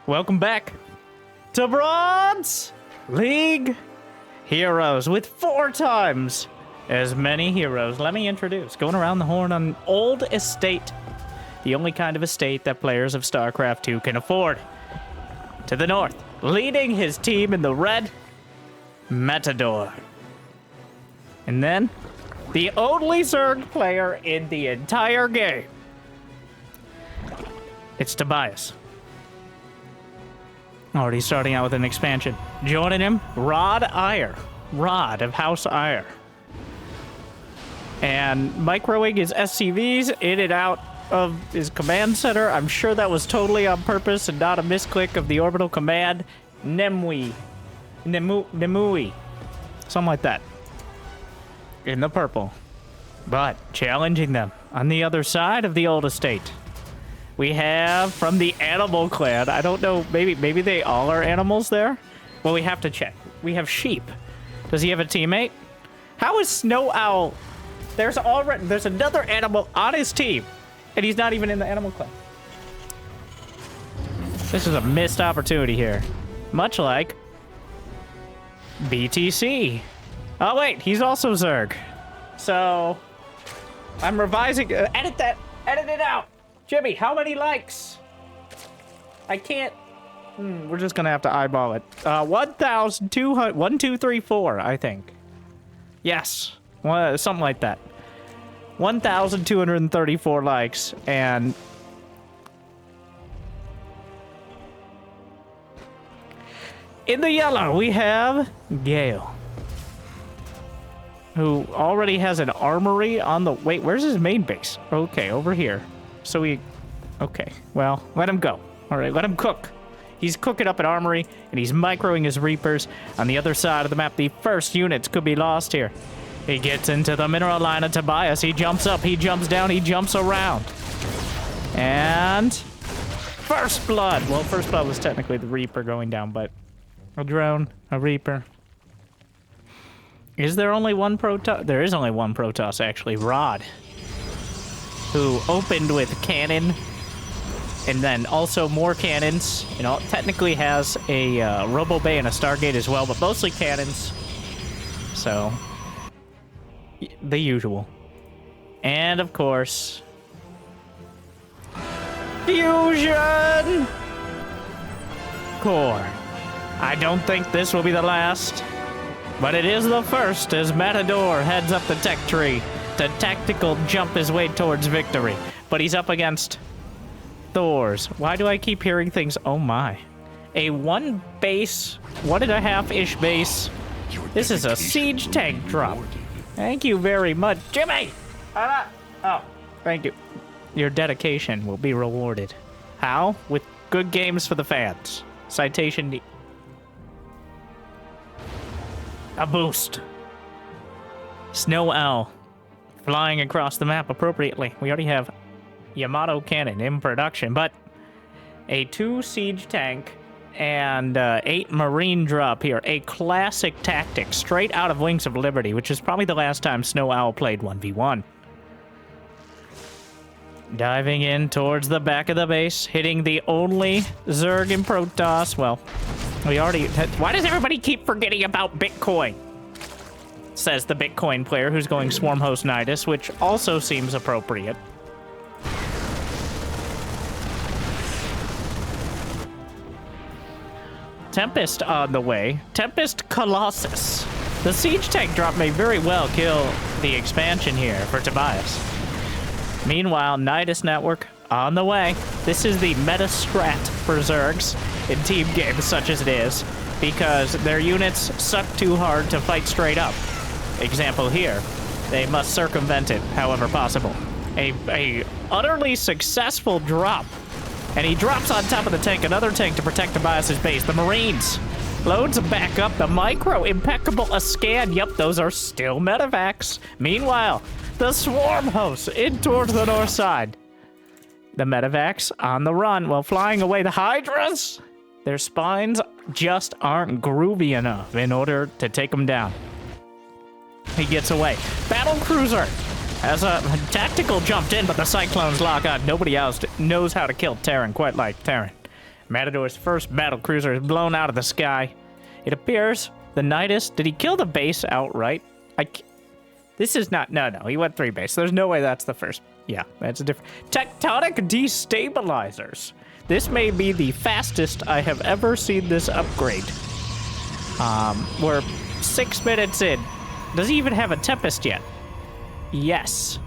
Welcome back to Bronze League Heroes with 4 times as many heroes. Let me introduce, going around the horn on Old Estate, the only kind of estate that players of StarCraft 2 can afford. To the north, leading his team in the red, Matador. And then, the only Zerg player in the entire game, it's Tobias. Already starting out with an expansion. Joining him, Rod of House Ire. And microing his SCVs in and out of his command center. I'm sure that was totally on purpose and not a misclick of the orbital command. Nemui. Something like that. In the purple. But challenging them on the other side of the old estate, we have from the animal clan. I don't know, maybe they all are animals there? Well, we have to check. We have sheep. Does he have a teammate? How is Snow Owl? There's another animal on his team, and he's not even in the animal clan. This is a missed opportunity here. Much like BTC. Oh wait, he's also Zerg. So I'm revising. Edit it out. Jimmy, how many likes? I can't. We're just gonna have to eyeball it. 1,200. 1, 2, 3, 4. I think. Yes, something like that. 1,234 likes, and in the yellow we have Gale, who already has an armory on the. Wait, where's his main base? Okay, over here. So okay, well, let him go. All right, let him cook. He's cooking up an armory, and he's microing his Reapers. On the other side of the map, the first units could be lost here. He gets into the mineral line of Tobias. He jumps up, he jumps down, he jumps around. And first blood. Well, first blood was technically the Reaper going down, but a drone, a Reaper. Is there only one Protoss? There is only one Protoss, actually. Rod, who opened with cannon, and then also more cannons. You know, technically has a Robo Bay and a Stargate as well, but mostly cannons. So, the usual. And of course, Fusion Core. I don't think this will be the last, but it is the first as Matador heads up the tech tree to tactical jump his way towards victory. But he's up against Thors. Why do I keep hearing things? Oh my. A 1.5-ish base. This is a siege tank drop. Thank you very much, Jimmy! Oh, thank you. Your dedication will be rewarded. How? With good games for the fans. Citation a boost. Snow Owl flying across the map appropriately. We already have Yamato cannon in production, but a 2 siege tank and 8 marine drop here. A classic tactic straight out of Wings of Liberty, which is probably the last time Snow Owl played 1v1. Diving in towards the back of the base, hitting the only Zerg in Protoss. Well, we already... Why does everybody keep forgetting about Bitcoin? Says the Bitcoin player who's going Swarm Host Nidus, which also seems appropriate. Tempest on the way. Tempest Colossus. The siege tank drop may very well kill the expansion here for Tobias. Meanwhile, Nidus Network on the way. This is the meta strat for Zergs in team games such as it is, because their units suck too hard to fight straight up. Example here, they must circumvent it however possible. A utterly successful drop, and he drops on top of the tank, another tank to protect Tobias's base. The Marines loads back up, the micro, impeccable, a scan. Yep, those are still medevacs. Meanwhile, the Swarm Hosts in towards the north side. The medevacs on the run while flying away the Hydras. Their spines just aren't groovy enough in order to take them down. He gets away. Battle Cruiser has a tactical jumped in, but the Cyclones lock on. Nobody else knows how to kill Terran quite like Terran. Matador's first battle cruiser is blown out of the sky. It appears the Nidus, did he kill the base outright? This is not, no, he went 3 base. There's no way that's the first. Yeah, that's a different. Tectonic destabilizers. This may be the fastest I have ever seen this upgrade. We're 6 minutes in. Does he even have a Tempest yet? Yes.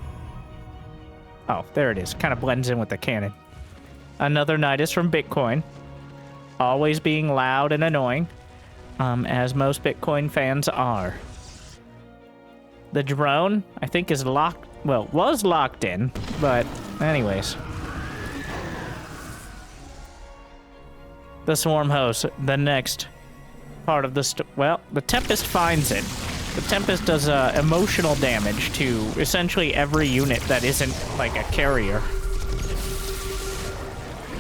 Oh, there it is. Kind of blends in with the cannon. Another Nidus from Bitcoin. Always being loud and annoying. As most Bitcoin fans are. The drone, I think, is locked. Well, was locked in, but anyways. The Swarm Host, the next part of the well, the Tempest finds it. The Tempest does emotional damage to essentially every unit that isn't like a carrier.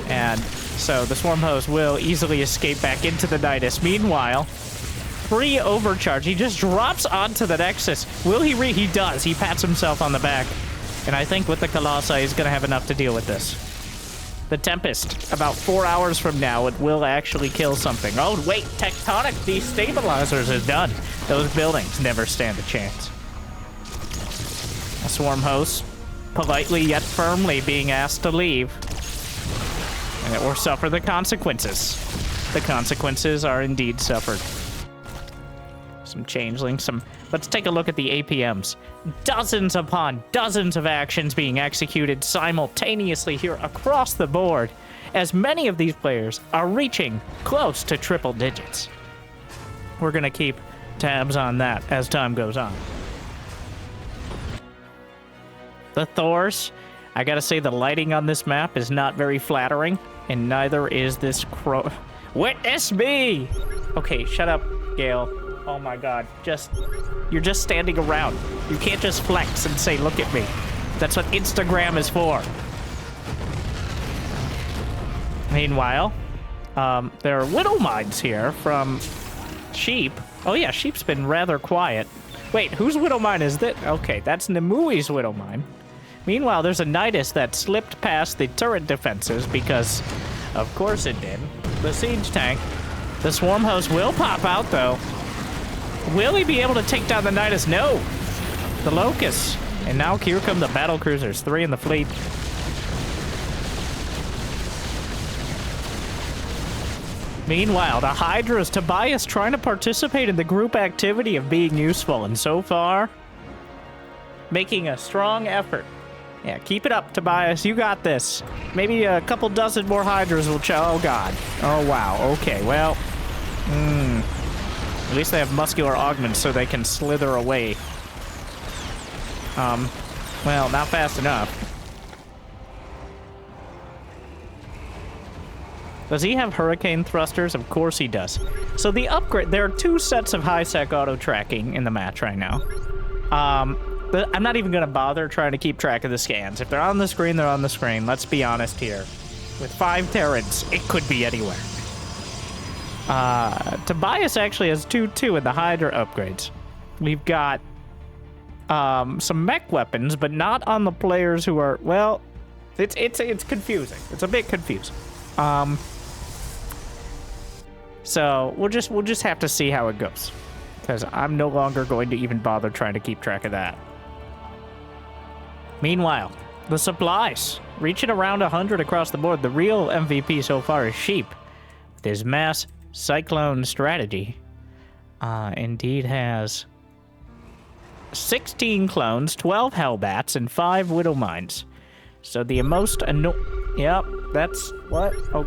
And so the Swarm Host will easily escape back into the Nidus. Meanwhile, free overcharge. He just drops onto the Nexus. Will he He does. He pats himself on the back. And I think with the Colossi, he's going to have enough to deal with this. The Tempest, about 4 hours from now, it will actually kill something. Oh, wait, Tectonic Destabilizers is done. Those buildings never stand a chance. A Swarm Host, politely yet firmly being asked to leave. And it will suffer the consequences. The consequences are indeed suffered. Some changelings, Let's take a look at the APMs. Dozens upon dozens of actions being executed simultaneously here across the board, as many of these players are reaching close to triple digits. We're gonna keep tabs on that as time goes on. The Thors, I gotta say the lighting on this map is not very flattering, and neither is this crow. Witness me! Okay, shut up, Gale. Oh my god, you're just standing around. You can't just flex and say, look at me. That's what Instagram is for. Meanwhile, there are Widow Mines here from Sheep. Oh yeah, Sheep's been rather quiet. Wait, whose Widow Mine is that? Okay, that's Nemui's Widow Mine. Meanwhile, there's a Nidus that slipped past the turret defenses because, of course it did. The siege tank. The Swarm Host will pop out, though. Will he be able to take down the Nidus? No. The Locust. And now here come the battle cruisers. 3 in the fleet. Meanwhile, the Hydra's Tobias trying to participate in the group activity of being useful. And so far, making a strong effort. Yeah, keep it up, Tobias. You got this. Maybe a couple dozen more Hydras will Oh, God. Oh, wow. Okay, well. At least they have muscular augments so they can slither away. Well, not fast enough. Does he have hurricane thrusters? Of course he does. So the upgrade, there are 2 sets of high-sec auto-tracking in the match right now. I'm not even gonna bother trying to keep track of the scans. If they're on the screen, they're on the screen. Let's be honest here. With 5 Terrans, it could be anywhere. Tobias actually has 2-2 in the Hydra upgrades. We've got some mech weapons, but not on the players who are, well, it's confusing. It's a bit confusing. So we'll just have to see how it goes, because I'm no longer going to even bother trying to keep track of that. Meanwhile, the supplies reaching around 100 across the board. The real MVP so far is Sheep with his mass Cyclone strategy. Indeed has 16 clones, 12 Hellbats, and 5 Widow Mines. So the most yep, that's what? Oh,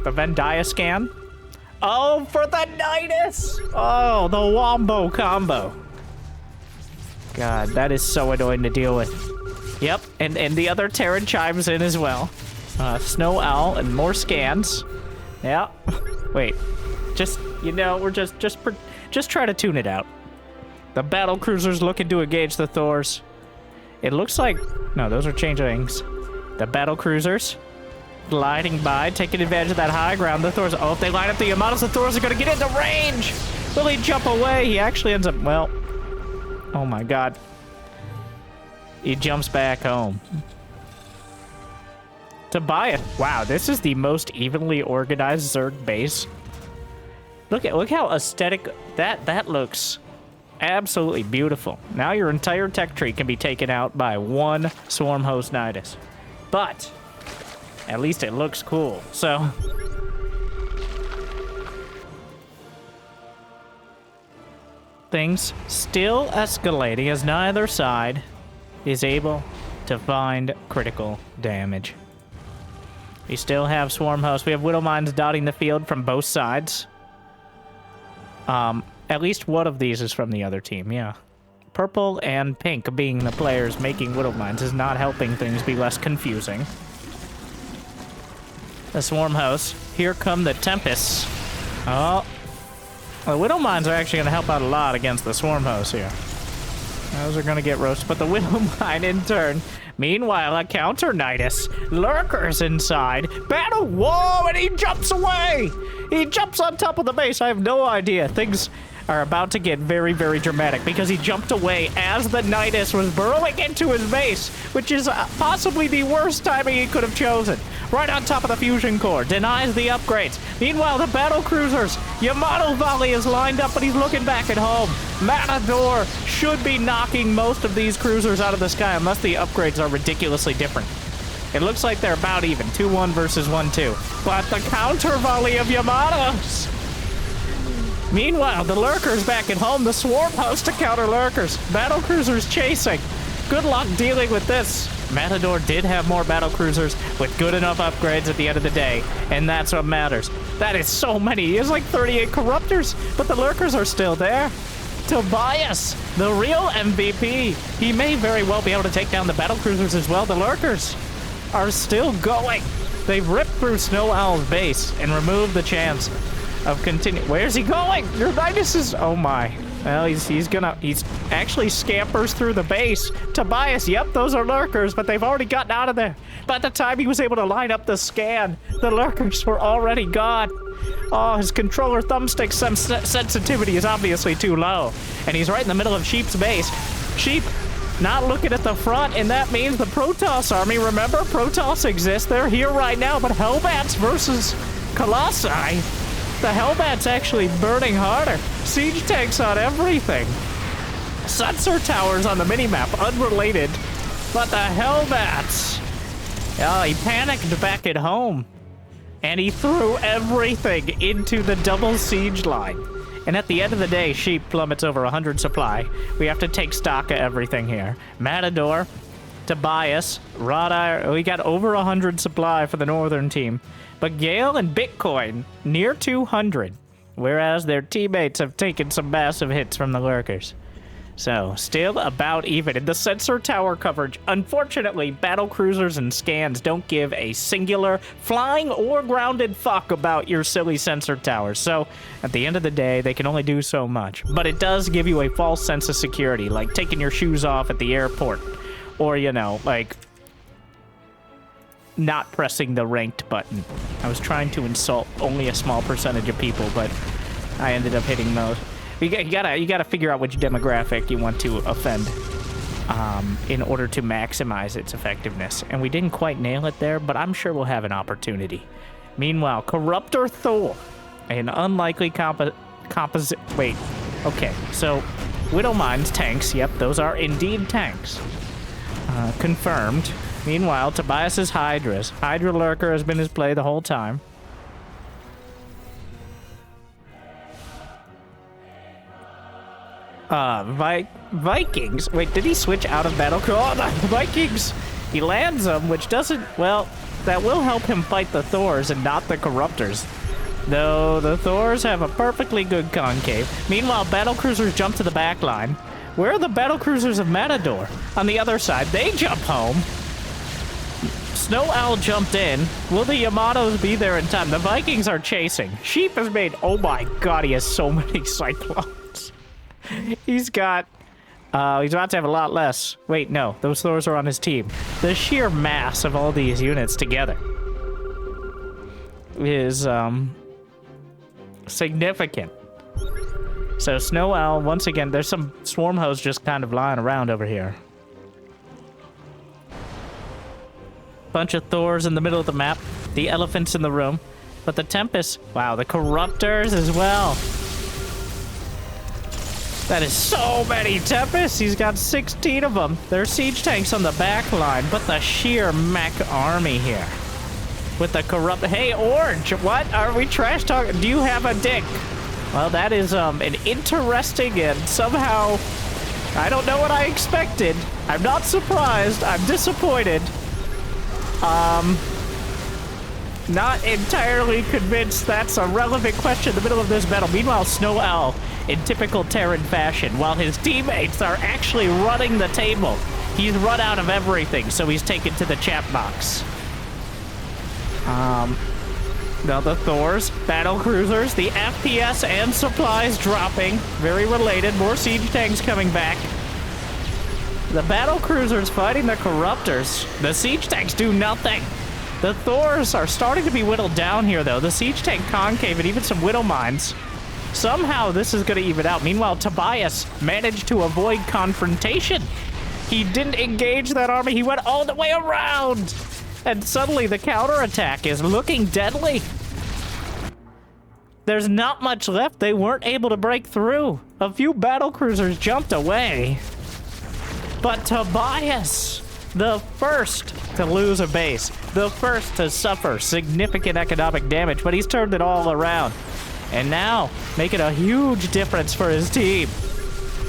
the Vendaya scan. Oh, for the Nidus! Oh, the Wombo combo. God, that is so annoying to deal with. Yep, and the other Terran chimes in as well. Snow Owl and more scans. Yeah. Wait. Just, you know, we're just try to tune it out. The battle cruisers looking to engage the Thors. It looks like, no, those are changelings. The battle cruisers gliding by, taking advantage of that high ground. The Thors, oh, if they line up the Yamatos, the Thors are going to get into range. Will he jump away? He actually ends up, well, oh my God. He jumps back home. Tobias. Wow, this is the most evenly organized Zerg base. Look how aesthetic that looks. Absolutely beautiful. Now your entire tech tree can be taken out by one swarm host Nidus. But at least it looks cool. So things still escalating as neither side is able to find critical damage. We still have swarm hosts. We have widow mines dotting the field from both sides. At least one of these is from the other team, yeah. Purple and pink being the players making widow mines is not helping things be less confusing. The swarm hosts. Here come the tempests. Oh. The widow mines are actually going to help out a lot against the swarm hosts here. Those are going to get roasted, but the widow mine in turn. Meanwhile, a counter Nidus. Lurkers inside. Battle. Whoa, and he jumps away. He jumps on top of the base. I have no idea. Things are about to get very, very dramatic because he jumped away as the Nidus was burrowing into his base, which is possibly the worst timing he could have chosen. Right on top of the fusion core, denies the upgrades. Meanwhile, the battle cruisers, Yamato Volley is lined up, but he's looking back at home. Matador should be knocking most of these cruisers out of the sky unless the upgrades are ridiculously different. It looks like they're about even, 2-1 versus 1-2. But the counter volley of Yamatos. Meanwhile, the lurkers back at home, the swarm host to counter lurkers. Battle cruisers chasing. Good luck dealing with this. Matador did have more battle cruisers with good enough upgrades at the end of the day, and that's what matters. That is so many. He has like 38 corruptors, but the lurkers are still there. Tobias, the real MVP. He may very well be able to take down the battle cruisers as well. The lurkers are still going. They've ripped through Snow Owl's base and removed the chance of continuing. Where's he going? Your Nidus is... Oh my. Well, he's actually scampers through the base. Tobias, yep, those are lurkers, but they've already gotten out of there. By the time he was able to line up the scan, the lurkers were already gone. Oh, his controller thumbstick sensitivity is obviously too low. And he's right in the middle of Sheep's base. Sheep not looking at the front, and that means the Protoss army, remember, Protoss exists. They're here right now, but Hellbats versus Colossi. The Hellbat's actually burning harder. Siege tanks on everything. Sensor towers on the minimap, unrelated. But the Hellbats. Oh, he panicked back at home. And he threw everything into the double siege line. And at the end of the day, Sheep plummets over 100 supply. We have to take stock of everything here. Matador, Tobias, Rodire. We got over 100 supply for the northern team. But Gale and Bitcoin, near 200, whereas their teammates have taken some massive hits from the lurkers. So, still about even. In the sensor tower coverage, unfortunately, battle cruisers and scans don't give a singular flying or grounded fuck about your silly sensor towers. So, at the end of the day, they can only do so much. But it does give you a false sense of security, like taking your shoes off at the airport. Or, you know, like... not pressing the ranked button. I was trying to insult only a small percentage of people, but I ended up hitting those. You gotta figure out which demographic you want to offend in order to maximize its effectiveness. And we didn't quite nail it there, but I'm sure we'll have an opportunity. Meanwhile, Corruptor Thor, an unlikely composite. Wait, okay. So, Widow Mines tanks. Yep, those are indeed tanks. Confirmed. Meanwhile, Tobias's Hydras. Hydra Lurker has been his play the whole time. Vikings. Wait, did he switch out of battle? Oh, the Vikings. He lands them, which doesn't... Well, that will help him fight the Thors and not the Corruptors. Though the Thors have a perfectly good concave. Meanwhile, battle cruisers jump to the back line. Where are the battle cruisers of Matador? On the other side, they jump home. Snow Owl jumped in. Will the Yamatos be there in time? The Vikings are chasing. Sheep has made... Oh my god, he has so many Cyclones. He's got... he's about to have a lot less. Wait, no. Those Thors are on his team. The sheer mass of all these units together is, significant. So, Snow Owl, once again, there's some swarm hosts just kind of lying around over here. Bunch of Thors in the middle of the map. The elephants in the room. But the Tempest, wow, the Corruptors as well. That is so many Tempests. He's got 16 of them. There are siege tanks on the back line, but the sheer mech army here. With the corrupt... Hey, Orange, what? Are we trash talking? Do you have a dick? Well, that is an interesting and somehow... I don't know what I expected. I'm not surprised. I'm disappointed. Not entirely convinced that's a relevant question in the middle of this battle. Meanwhile, Snow Owl, in typical Terran fashion, while his teammates are actually running the table. He's run out of everything, so he's taken to the chat box. Now the Thors, battle cruisers, the FPS and supplies dropping. Very related. More siege tanks coming back. The battle cruisers fighting the Corruptors. The siege tanks do nothing. The Thors are starting to be whittled down here, though. The siege tank concave and even some widow mines. Somehow this is going to even out. Meanwhile, Tobias managed to avoid confrontation. He didn't engage that army. He went all the way around. And suddenly the counterattack is looking deadly. There's not much left. They weren't able to break through. A few battle cruisers jumped away. But Tobias, the first to lose a base, the first to suffer significant economic damage, but he's turned it all around. And now, making a huge difference for his team.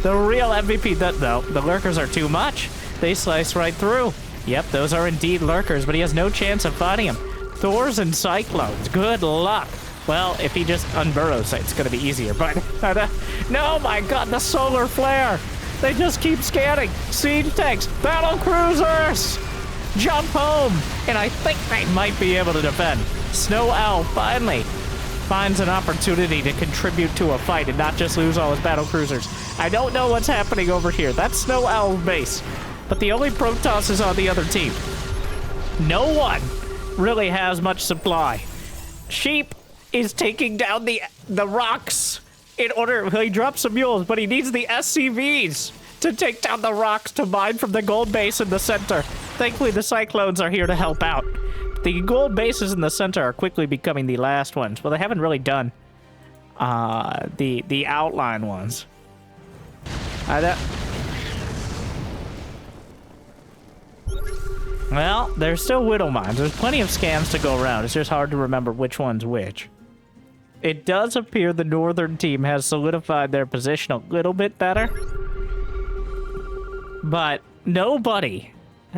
The real MVP, no, the lurkers are too much. They slice right through. Yep, those are indeed lurkers, but he has no chance of fighting them. Thors and Cyclones, good luck. Well, if he just unburrows, it's going to be easier, but... no, my god, the solar flare! They just keep scanning. Siege tanks, battle cruisers! Jump home! And I think they might be able to defend. Snow Owl finally finds an opportunity to contribute to a fight and not just lose all his battle cruisers. I don't know what's happening over here. That's Snow Owl's base. But the only Protoss is on the other team. No one really has much supply. Sheep is taking down the rocks in order... He dropped some mules, but he needs the SCVs to take down the rocks to mine from the gold base in the center. Thankfully, the Cyclones are here to help out. The gold bases in the center are quickly becoming the last ones. Well, they haven't really done the outline ones. Well, there's still widow mines. There's plenty of scams to go around. It's just hard to remember which one's which. It does appear the northern team has solidified their position a little bit better. But nobody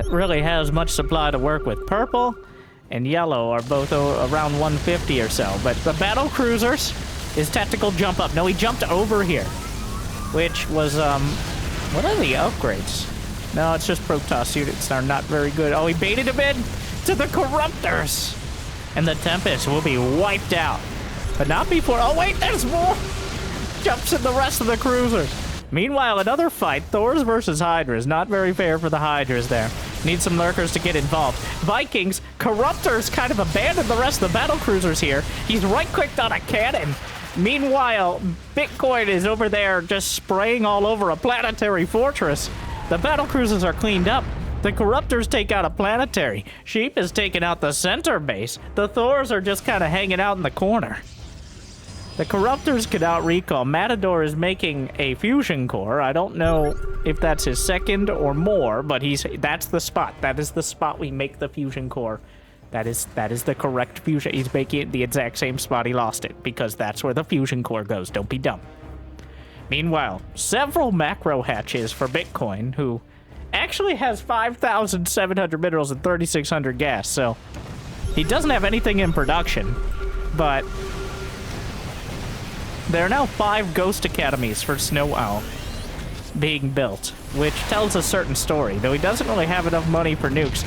really has much supply to work with. Purple and yellow are both around 150 or so. But the battle cruisers is tactical jump up. No, he jumped over here. Which was, what are the upgrades? No, it's just Protoss units are not very good. Oh, he baited him in to the Corruptors. And the Tempest will be wiped out. But not before... Oh, wait, there's more! Jumps in the rest of the cruisers. Meanwhile, another fight. Thors versus Hydras. Not very fair for the Hydras there. Need some lurkers to get involved. Vikings, Corruptors kind of abandoned the rest of the battle cruisers here. He's right-clicked on a cannon. Meanwhile, Bitcoin is over there just spraying all over a planetary fortress. The battle cruisers are cleaned up. The Corruptors take out a planetary. Sheep is taking out the center base. The Thors are just kind of hanging out in the corner. The Corruptors can out-recall. Matador is making a fusion core. I don't know if that's his second or more, but that's the spot. That is the spot we make the fusion core. That is the correct fusion. He's making it the exact same spot he lost it, because that's where the fusion core goes. Don't be dumb. Meanwhile, several macro hatches for Bitcoin, who actually has 5,700 minerals and 3,600 gas, so he doesn't have anything in production, but there are now 5 ghost academies for Snow Owl being built, which tells a certain story, though he doesn't really have enough money for nukes.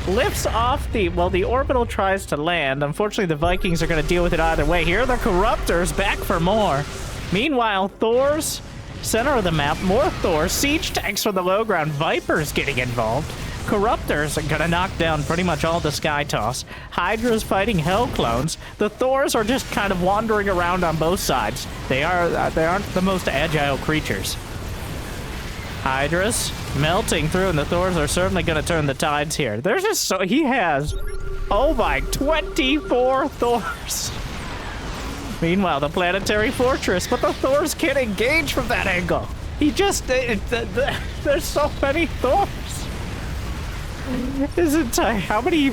Lifts off the... Well, the orbital tries to land. Unfortunately, the Vikings are going to deal with it either way. Here are the Corruptors back for more. Meanwhile, Thors, center of the map, more Thors, siege tanks from the low ground, Vipers getting involved. Corruptors are gonna knock down pretty much all the Sky Toss. Hydra's fighting Hell Clones. The Thors are just kind of wandering around on both sides. They aren't the most agile creatures. Hydras melting through, and the Thors are certainly going to turn the tides here. There's just so... He has, oh my, 24 Thors. Meanwhile, the planetary fortress, but the Thors can't engage from that angle. He just... there's so many Thors. His entire... How many...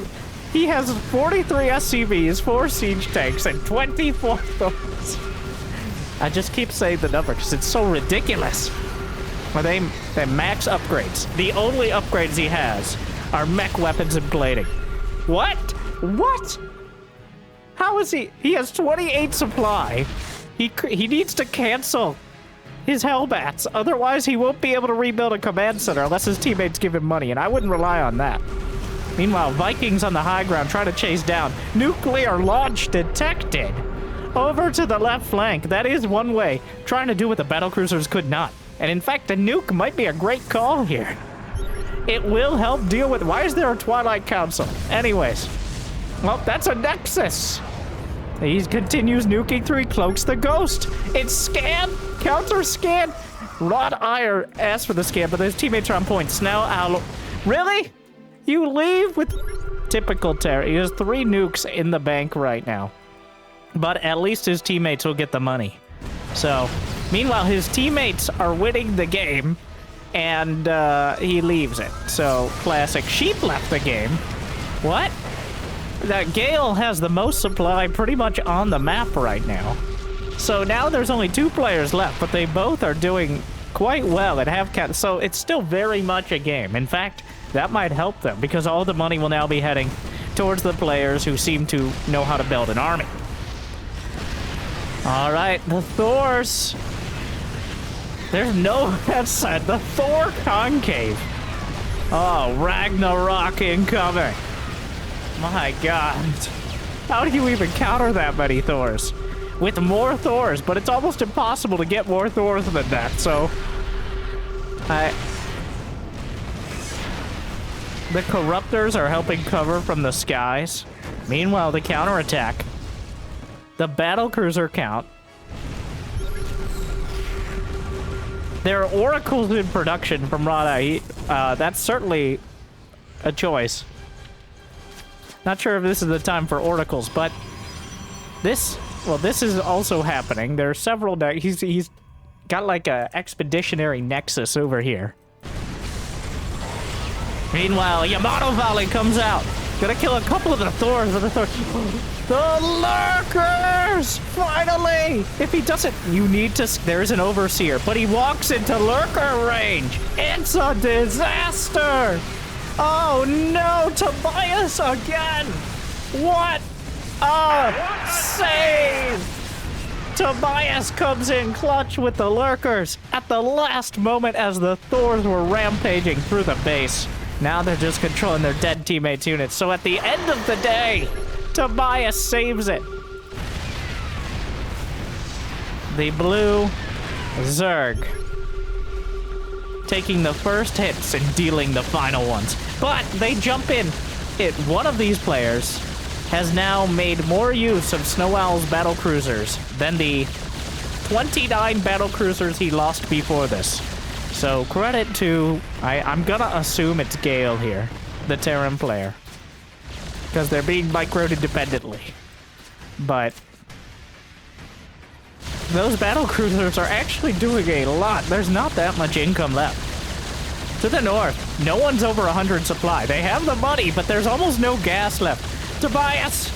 He has 43 SCVs, 4 siege tanks, and 24 Thors. I just keep saying the number because it's so ridiculous. Well, they max upgrades. The only upgrades he has are mech weapons and plating. What? What? How is he? He has 28 supply. He needs to cancel his Hellbats. Otherwise, he won't be able to rebuild a command center unless his teammates give him money, and I wouldn't rely on that. Meanwhile, Vikings on the high ground try to chase down. Nuclear launch detected. Over to the left flank. That is one way. Trying to do what the battlecruisers could not. And in fact, a nuke might be a great call here. It will help deal with... Why is there a Twilight Council? Anyways. Well, that's a Nexus. He continues nuking through. He cloaks the ghost. It's scan. Counter scan. Rod Ire asked for the scan, but his teammates are on point. Snell, Owl. Really? You leave with... Typical Terran. He has 3 nukes in the bank right now. But at least his teammates will get the money. So... Meanwhile, his teammates are winning the game, and he leaves it. So, classic. Sheep left the game. What? That Gale has the most supply pretty much on the map right now. So now there's only 2 players left, but they both are doing quite well at half count. So it's still very much a game. In fact, that might help them, because all the money will now be heading towards the players who seem to know how to build an army. All right, the Thors... There's no headset. The Thor concave. Oh, Ragnarok incoming. My God. How do you even counter that many Thors? With more Thors, but it's almost impossible to get more Thors than that, so... The Corruptors are helping cover from the skies. Meanwhile, the counterattack. The battlecruiser count. There are oracles in production from Rada. That's certainly a choice. Not sure if this is the time for oracles, but this, well, this is also happening. There are several. He's got like a expeditionary nexus over here. Meanwhile, Yamato Valley comes out. Gonna kill a couple of the Thors. The Lurkers! Finally! If he doesn't, you need to... There's an Overseer, but he walks into Lurker range. It's a disaster! Oh no, Tobias again! What a save! Tobias comes in clutch with the Lurkers at the last moment as the Thors were rampaging through the base. Now they're just controlling their dead teammates' units. So at the end of the day, Tobias saves it. The blue Zerg taking the first hits and dealing the final ones. But they jump in. One of these players has now made more use of Snow Owl's battlecruisers than the 29 battlecruisers he lost before this. So credit to, I'm gonna assume it's Gale here, the Terran player, because they're being microed independently. But those battlecruisers are actually doing a lot. There's not that much income left. To the north, no one's over 100 supply. They have the money, but there's almost no gas left. Tobias,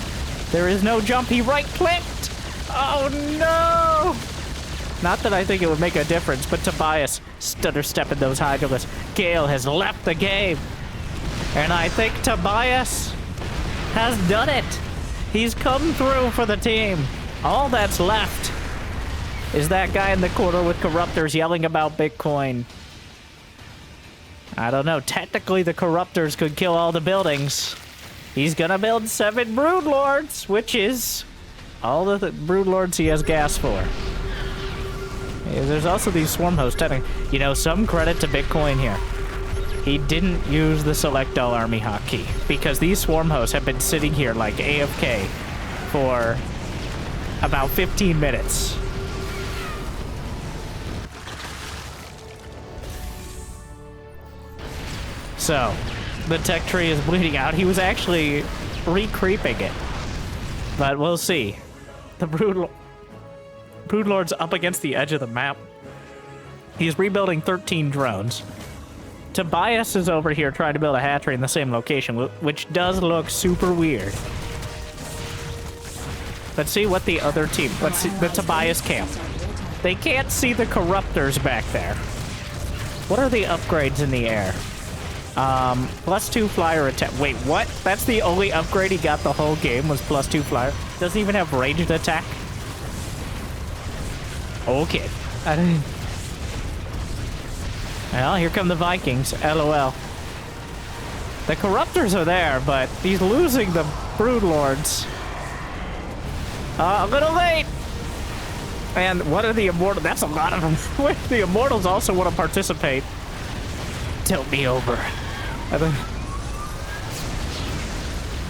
there is no jump. He right-clicked. Oh no! Not that I think it would make a difference, but Tobias stutter-stepping those Hydralisks. Gale has left the game. And I think Tobias has done it. He's come through for the team. All that's left is that guy in the corner with Corruptors yelling about Bitcoin. I don't know. Technically, the Corruptors could kill all the buildings. He's gonna build 7 Broodlords, which is all the Broodlords he has gas for. There's also these swarm hosts. You know, some credit to Bitcoin here. He didn't use the select all army hotkey because these swarm hosts have been sitting here like AFK for about 15 minutes. So, the tech tree is bleeding out. He was actually re-creeping it. But we'll see. The Broodlord's up against the edge of the map. He's rebuilding 13 drones. Tobias is over here trying to build a hatchery in the same location, which does look super weird. Let's see what the other team... Let's see the Tobias camp. They can't see the Corruptors back there. What are the upgrades in the air? +2 flyer attack. Wait, what? That's the only upgrade he got the whole game was +2 flyer? Doesn't even have ranged attack? Okay. Well, here come the Vikings. LOL. The Corruptors are there, but he's losing the Broodlords. A little late. And what are the Immortals? That's a lot of them. The Immortals also want to participate. Tilt me over.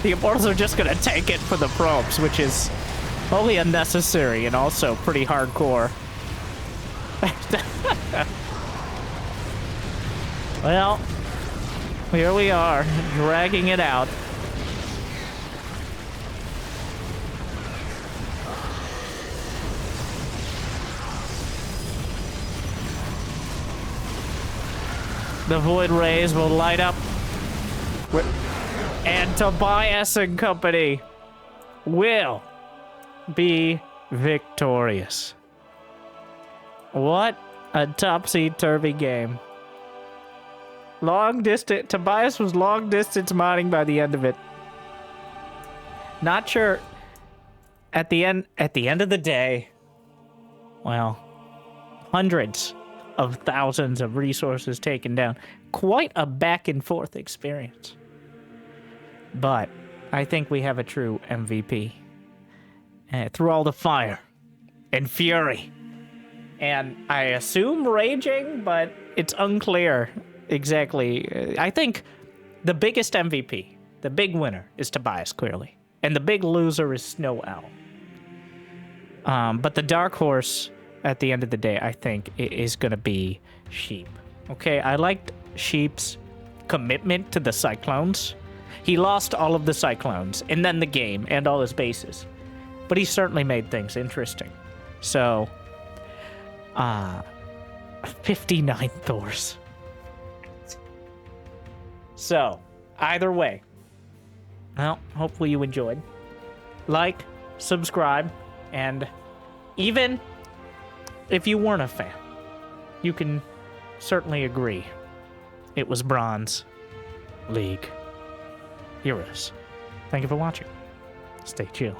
The Immortals are just going to take it for the probes, which is only unnecessary and also pretty hardcore. Well, here we are, dragging it out. The Void Rays will light up. And Tobias and company will be victorious. What a topsy-turvy game. Long distance. Tobias was long distance mining by the end of it. Not sure. At the end of the day, well, hundreds of thousands of resources taken down. Quite a back and forth experience. But I think we have a true MVP. Through all the fire and fury. And I assume raging, but it's unclear exactly. I think the biggest MVP, the big winner, is Tobias, clearly. And the big loser is Snow Owl. But the dark horse, at the end of the day, I think, is going to be Sheep. Okay, I liked Sheep's commitment to the Cyclones. He lost all of the Cyclones, and then the game, and all his bases. But he certainly made things interesting. So, 59 Thors. So, either way, well, hopefully you enjoyed. Like, subscribe, and even if you weren't a fan, you can certainly agree it was Bronze League Heroes. Thank you for watching. Stay chill.